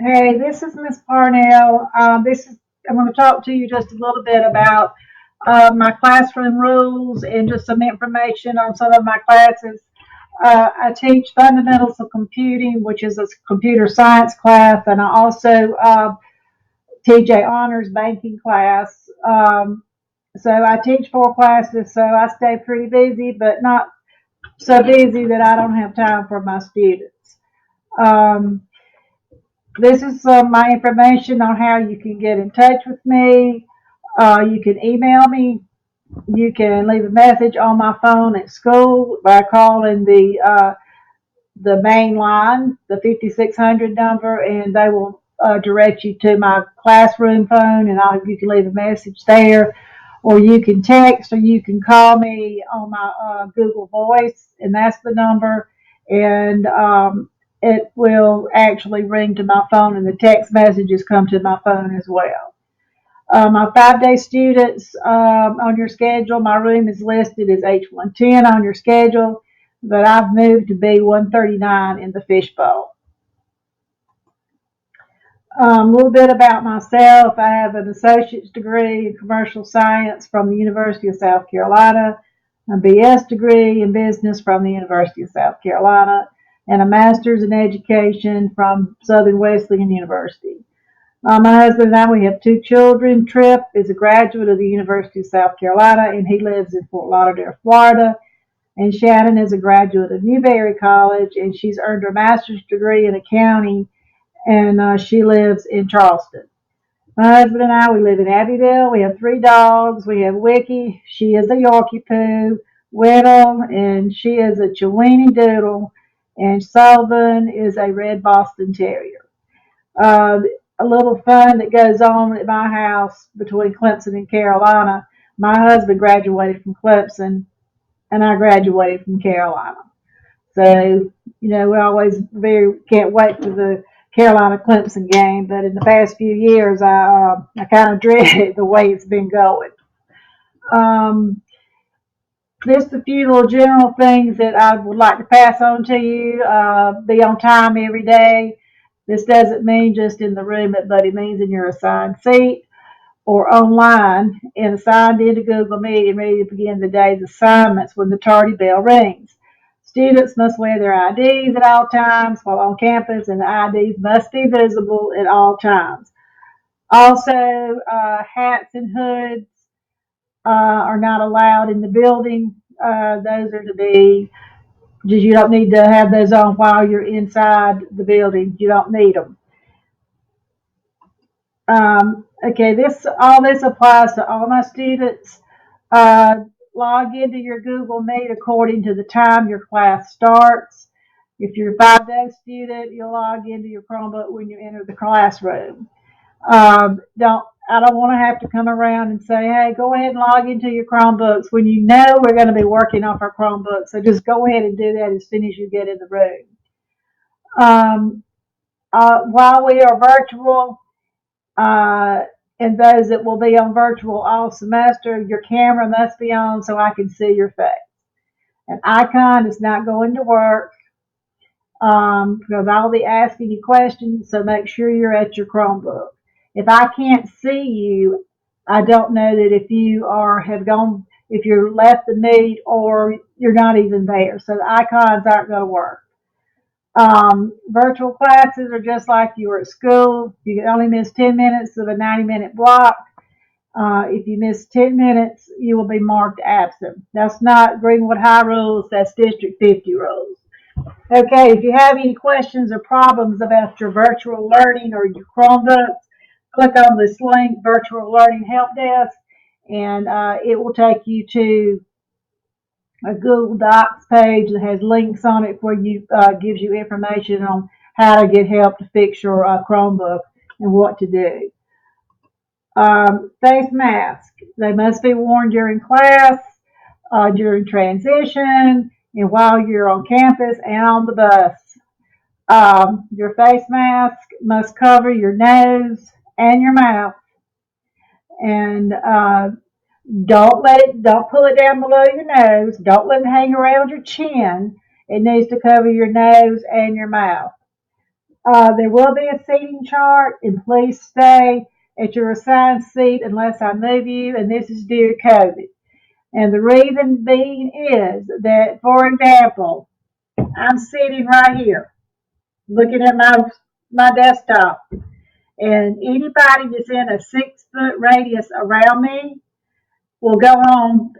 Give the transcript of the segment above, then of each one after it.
Hey, this is Miss Parnell. I'm going to talk to you just a little bit about my classroom rules and just some information on some of my classes. I teach fundamentals of computing, which is a computer science class, and I also teach a honors banking class. So I teach four classes, so I stay pretty busy, but not so busy that I don't have time for my students. Um, this is my information on how you can get in touch with me. You can email me. You can leave a message on my phone at school by calling the main line, the 5600 number, and they will direct you to my classroom phone, and you can leave a message there. Or you can text, or you can call me on my Google Voice, and that's the number. And it will actually ring to my phone, and the text messages come to my phone as well. My 5-day students on your schedule, my room is listed as H110 on your schedule, but I've moved to B139 in the fishbowl. A little bit about myself. I have an associate's degree in commercial science from the University of South Carolina, a BS degree in business from the University of South Carolina, and a master's in education from Southern Wesleyan University. My husband and I, we have two children. Tripp is a graduate of the University of South Carolina, and he lives in Fort Lauderdale, Florida. And Shannon is a graduate of Newberry College, and she's earned her master's degree in accounting, and she lives in Charleston. My husband and I, we live in Abbeville. We have three dogs. We have Wiki. She is a Yorkie Poo. Whittle, and she is a Chiweenie Doodle. And Sullivan is a Red Boston Terrier. Uh, a little fun that goes on at my house between Clemson and Carolina. My husband graduated from Clemson, and I graduated from Carolina. So, we always very can't wait for the Carolina Clemson game. But in the past few years, I kind of dread it the way it's been going. Um, just a few little general things that I would like to pass on to you. Be on time every day. This doesn't mean just in the room, but it means in your assigned seat or online and assigned into Google Meet and ready to begin the day's assignments when the tardy bell rings. Students must wear their IDs at all times while on campus, and the IDs must be visible at all times. Also, hats and hoods are not allowed in the building. Those are to be, just you don't need to have those on while you're inside the building. You don't need them. Okay, this applies to all my students. Uh, Log into your Google Meet according to the time your class starts. If you're a 5-day student, you'll log into your Chromebook when you enter the classroom. I don't want to have to come around and say, hey, go ahead and log into your Chromebooks when you know we're going to be working off our Chromebooks. So just go ahead and do that as soon as you get in the room. While we are virtual, uh, and those that will be on virtual all semester, your camera must be on so I can see your face. An icon is not going to work because I'll be asking you questions, so make sure you're at your Chromebook. If I can't see you, I don't know that if you if you're left the meet or you're not even there. So the icons aren't going to work. Virtual classes are just like you were at school. You can only miss 10 minutes of a 90-minute block. If you miss 10 minutes, you will be marked absent. That's not Greenwood High rules, that's District 50 rules. Okay, if you have any questions or problems about your virtual learning or your Chromebooks, click on this link, Virtual Learning Help Desk, and it will take you to a Google Docs page that has links on it where you gives you information on how to get help to fix your Chromebook and what to do. Face masks. They must be worn during class, during transition, and while you're on campus and on the bus. Your face mask must cover your nose and your mouth, and don't pull it down below your nose. Don't let it hang around your chin. It needs to cover your nose and your mouth. There will be a seating chart, and please stay at your assigned seat unless I move you, and this is due to COVID. And the reason being is that, for example, I'm sitting right here looking at my desktop, and anybody that's in a 6 foot radius around me will go home.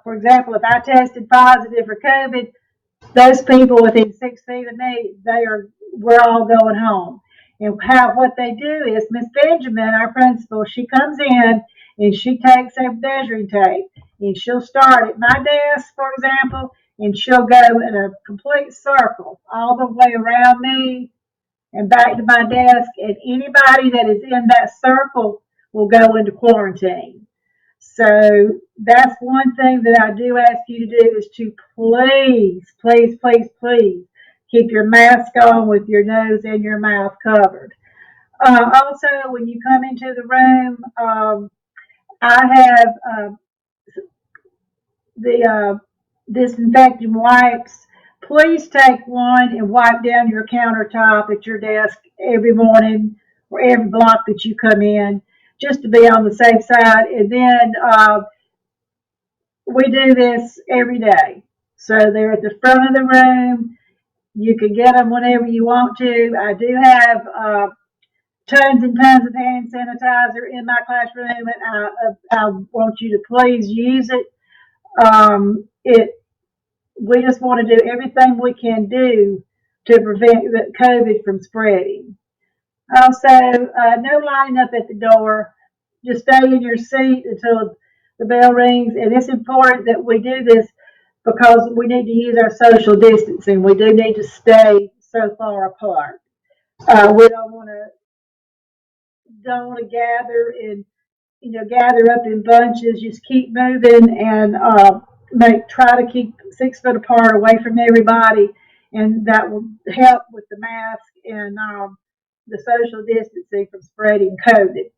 For example, if I tested positive for COVID, those people within 6 feet of me, we're all going home. And what they do is Miss Benjamin, our principal, she comes in and she takes a measuring tape and she'll start at my desk, for example, and she'll go in a complete circle all the way around me and back to my desk. And anybody that is in that circle will go into quarantine. So that's one thing that I do ask you to do is to please, please, please, please keep your mask on with your nose and your mouth covered. Also, when you come into the room, I have the disinfecting wipes. Please take one and wipe down your countertop at your desk every morning or every block that you come in, just to be on the safe side. And then we do this every day. So they're at the front of the room. You can get them whenever you want to. I do have tons and tons of hand sanitizer in my classroom, and I want you to please use it. It we just want to do everything we can do to prevent the COVID from spreading. Also, no lining up at the door. Just stay in your seat until the bell rings. And it's important that we do this because we need to use our social distancing. We do need to stay so far apart. We don't want to gather up in bunches. Just keep moving and try to keep 6 foot apart away from everybody, and that will help with the mask and the social distancing from spreading COVID.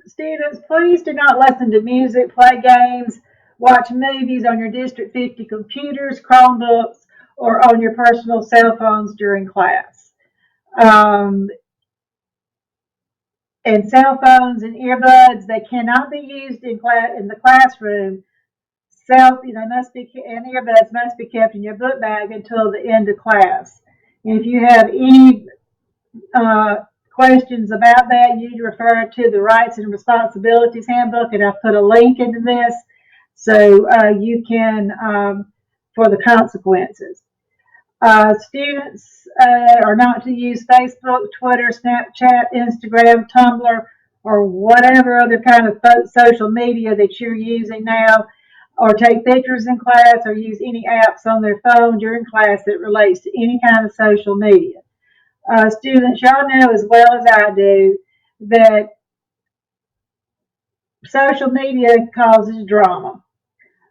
Students, please do not listen to music, play games, watch movies on your District 50 computers, Chromebooks, or on your personal cell phones during class. And cell phones and earbuds, they cannot be used in the classroom. And earbuds must be kept in your book bag until the end of class. And if you have any questions about that, you refer to the Rights and Responsibilities Handbook, and I've put a link into this so you can for the consequences. Students are not to use Facebook, Twitter, Snapchat, Instagram, Tumblr, or whatever other kind of social media that you're using now, or take pictures in class, or use any apps on their phone during class that relates to any kind of social media. Students, y'all know as well as I do that social media causes drama.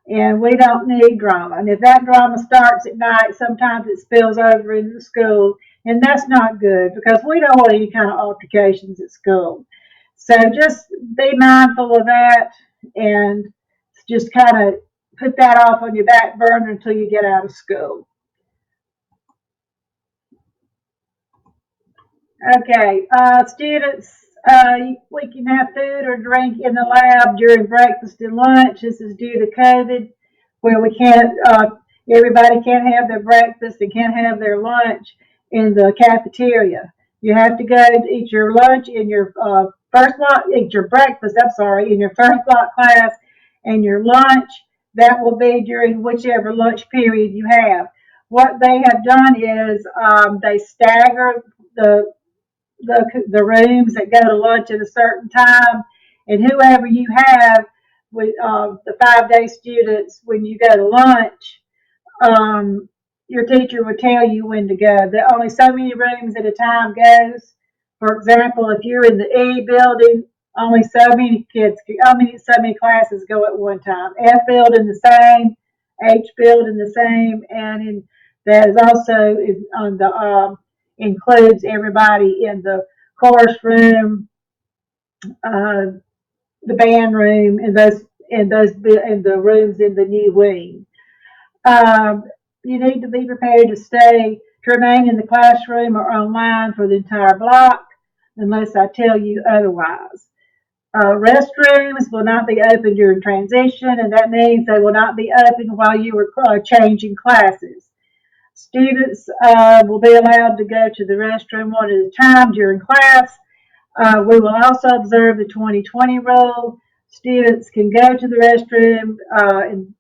And we don't need drama. And if that drama starts at night, sometimes it spills over into the school, and that's not good because we don't want any kind of altercations at school. So just be mindful of that and just kind of put that off on your back burner until you get out of school. Okay, students, we can have food or drink in the lab during breakfast and lunch. This is due to COVID, where everybody can't have their breakfast and can't have their lunch in the cafeteria. You have to go to eat your lunch in your eat your breakfast, in your first block class, and your lunch, that will be during whichever lunch period you have. What they have done is they stagger the rooms that go to lunch at a certain time, and whoever you have with the 5-day students when you go to lunch, your teacher will tell you when to go. There are only so many rooms at a time goes. For example, if you're in the E building, only so many classes go at one time. F building the same, H building the same, and that is also on the includes everybody in the chorus room, the band room, and the rooms in the new wing. you need to be prepared to remain in the classroom or online for the entire block unless I tell you otherwise. Restrooms will not be open during transition, and that means they will not be open while you are changing classes. Students will be allowed to go to the restroom one at a time during class. We will also observe the 2020 rule. Students can go to the restroom, and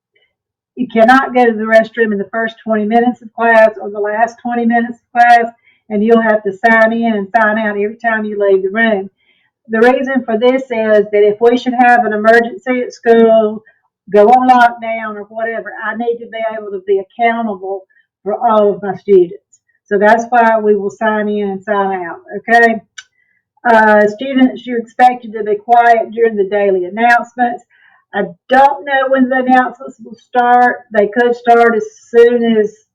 you cannot go to the restroom in the first 20 minutes of class or the last 20 minutes of class, and you'll have to sign in and sign out every time you leave the room. The reason for this is that if we should have an emergency at school, go on lockdown or whatever, I need to be able to be accountable for all of my students. So that's why we will sign in and sign out, okay? Students, you're expected to be quiet during the daily announcements. I don't know when the announcements will start. They could start as soon as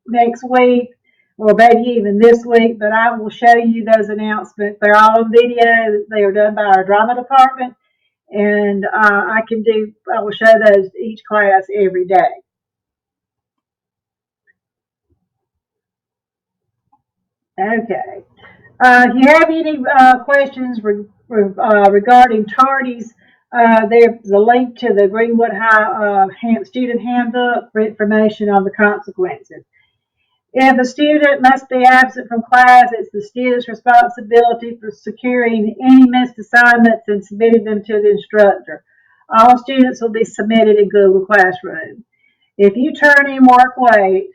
next week or maybe even this week, but I will show you those announcements. They're all on video. They are done by our drama department, and I will show those to each class every day. Okay. If you have any questions regarding tardies, there's a link to the Greenwood High Student Handbook for information on the consequences. If a student must be absent from class, it's the student's responsibility for securing any missed assignments and submitting them to the instructor. All students will be submitted in Google Classroom. If you turn in work late,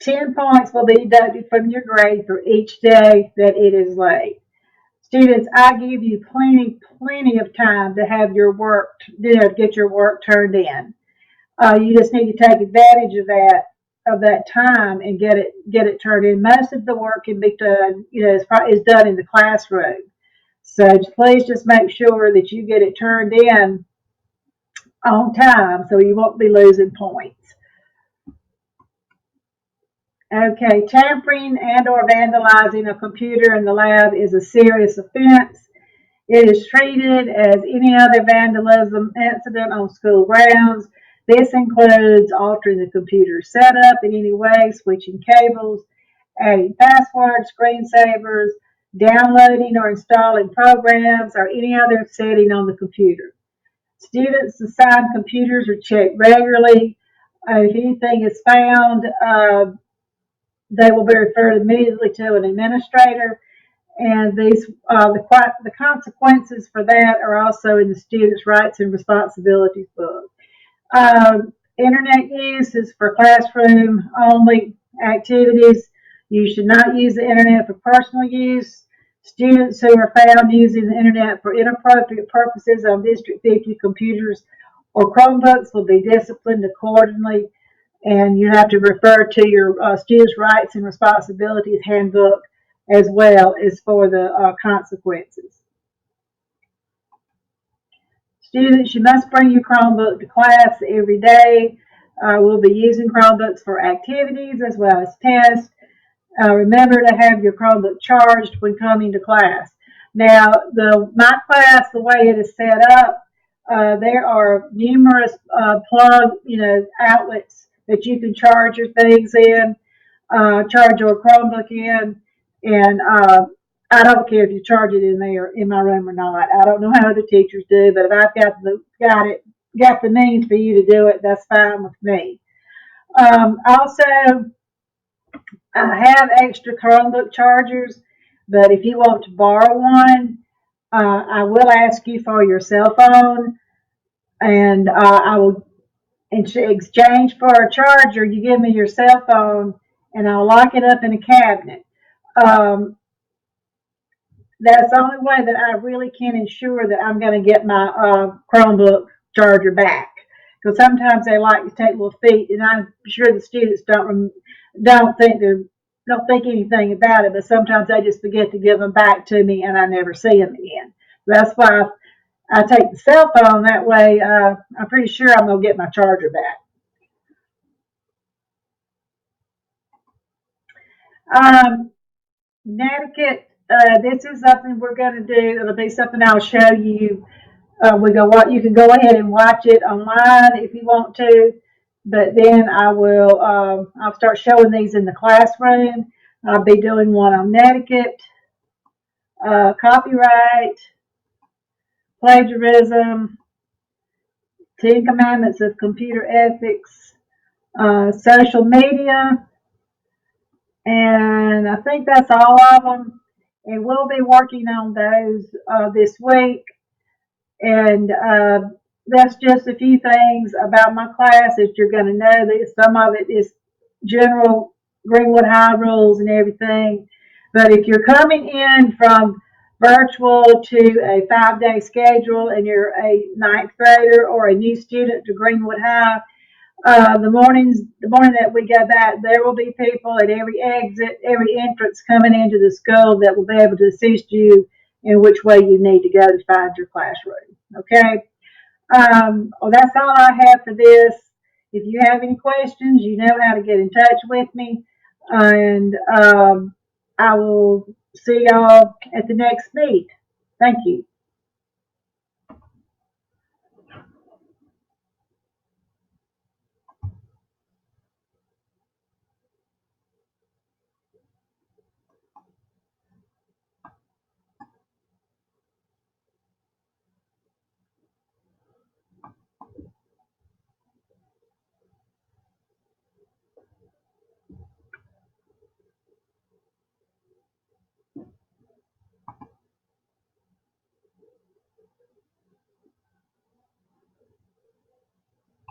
10 points will be deducted from your grade for each day that it is late. Students, I give you plenty of time to have your work, get your work turned in. You just need to take advantage of that time and get it turned in. Most of the work can be done, is done in the classroom. So please just make sure that you get it turned in on time so you won't be losing points. Okay, tampering and or vandalizing a computer in the lab is a serious offense. It is treated as any other vandalism incident on school grounds. This includes altering the computer setup in any way, switching cables, adding passwords, screensavers, downloading or installing programs, or any other setting on the computer. Students assigned computers are checked regularly. If anything is found, they will be referred immediately to an administrator, and the consequences for that are also in the student's rights and responsibilities book. Internet use is for classroom only activities. You should not use the internet for personal use. Students who are found using the internet for inappropriate purposes on District 50 computers or Chromebooks will be disciplined accordingly, and you have to refer to your students' rights and responsibilities handbook as well as for the consequences. Students, you must bring your Chromebook to class every day. We'll be using Chromebooks for activities as well as tests. Remember to have your Chromebook charged when coming to class. Now, my class, the way it is set up, there are numerous plug, outlets that you can charge your things in, charge your Chromebook in, and I don't care if you charge it in there in my room or not. I don't know how other teachers do, but if I've got the means for you to do it, that's fine with me. Also, I have extra Chromebook chargers, but if you want to borrow one, I will ask you for your cell phone, and I will, in exchange for a charger, you give me your cell phone, and I'll lock it up in a cabinet. That's the only way that I really can ensure that I'm going to get my Chromebook charger back. Because sometimes they like to take little feet, and I'm sure the students don't think anything about it. But sometimes they just forget to give them back to me, and I never see them again. That's why I take the cell phone. That way, I'm pretty sure I'm going to get my charger back. Netiquette. This is something we're going to do. It'll be something I'll show you. You can go ahead and watch it online if you want to. but then I'll start showing these in the classroom. I'll be doing one on etiquette, copyright, plagiarism, 10 Commandments of Computer Ethics, social media, and I think that's all of them. And we'll be working on those this week. And that's just a few things about my class that you're going to know. That some of it is general Greenwood High rules and everything. But if you're coming in from virtual to a 5-day schedule and you're a ninth grader or a new student to Greenwood High, the morning that we go back, there will be people at every exit, every entrance coming into the school that will be able to assist you in which way you need to go to find your classroom. Okay. Well, that's all I have for this. If you have any questions, you know how to get in touch with me, and I will see y'all at the next meet. Thank you.